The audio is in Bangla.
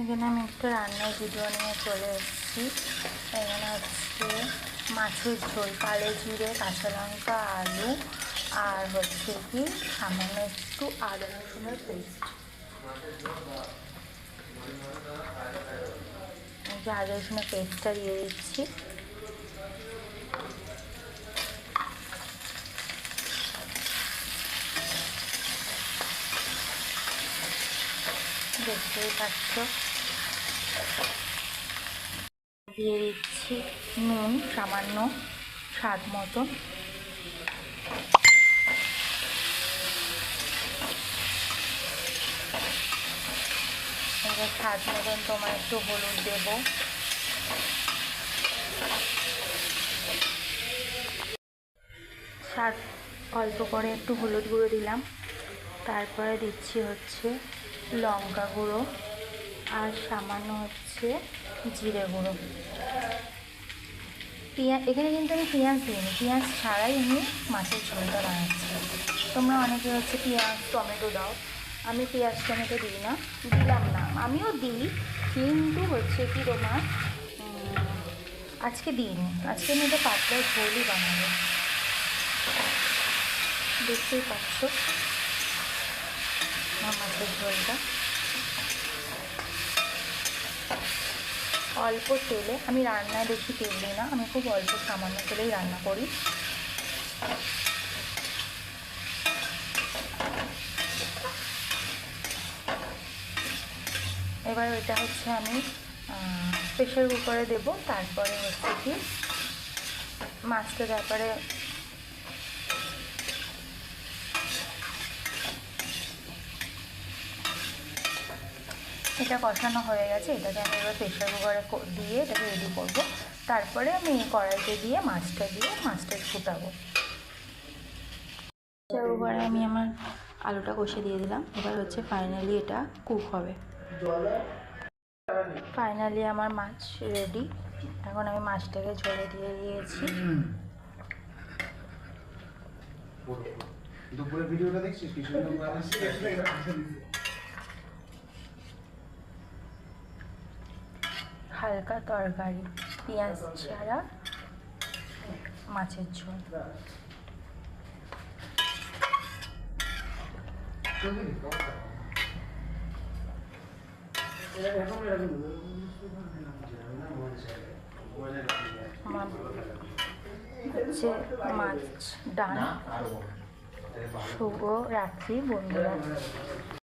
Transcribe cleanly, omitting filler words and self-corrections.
এখানে আমি একটা রান্নার ভিডিও নিয়ে চলে এসেছি। এখানে হচ্ছে মাছের ঝোল, কালো জিরে, কাঁচা লঙ্কা, আলু আর হচ্ছে কি সামান্য একটু আদা রসুনের পেস্ট। আদা রসুনের পেস্টটা দিয়ে দিচ্ছি। দেখতেই পাচ্ছ, দিয়ে দিচ্ছি নুন সামান্য স্বাদ মতন। এবার স্বাদ মতন তোমার একটু হলুদ দেব, স্বাদ অল্প করে একটু হলুদ গুঁড়ো দিলাম। তারপরে দিচ্ছি হচ্ছে লঙ্কা গুঁড়ো আর সামান্য হচ্ছে জিরে গুঁড়ো। এখানে কিন্তু আমি পেঁয়াজ দিইনি, পেঁয়াজ ছাড়াই আমি মাছের ঝোলটা বানাচ্ছি। তোমরা অনেকে হচ্ছে পেঁয়াজ টমেটো দাও, আমি পেঁয়াজ টমেটো দিই না, দিলাম না। আমিও দিই কিন্তু হচ্ছে কি তোমার আজকে দিইনি, আজকে আমি এটা পাতলা ঝোলই বানাবো। দেখতেই পাচ্ছ আমার মাছের ঝোলটা অল্প তেলে। আমি রান্নায় বেশি তেল দিই না, আমি খুব অল্প সামান্য তেলেই রান্না করি। এবার এটা হচ্ছে আমি প্রেশার কুকারে দেব। তারপরে হচ্ছে কি মাছটা তারপরে এটা কষানো হয়ে গেছে, এটাকে আমি এবার প্রেশার কুকারে দিয়ে এটাকে রেডি করব। তারপরে আমি কড়াইতে দিয়ে মাছটা ফুটাবো। প্রেশার কুকারে আমি আমার আলুটা কষে দিয়ে দিলাম। এবার হচ্ছে ফাইনালি এটা কুক হবে। ফাইনালি আমার মাছ রেডি। এখন আমি মাছটাকে ঝোলে দিয়ে দিয়েছি। দুপুরে ভিডিওটা দেখছিস কি সুন্দর বানাচ্ছিস। হালকা তরকারি, পেঁয়াজ ছাড়া মাছের ঝোল। হচ্ছে মাছ ডান। শুভ রাত্রি বন্ধুরা।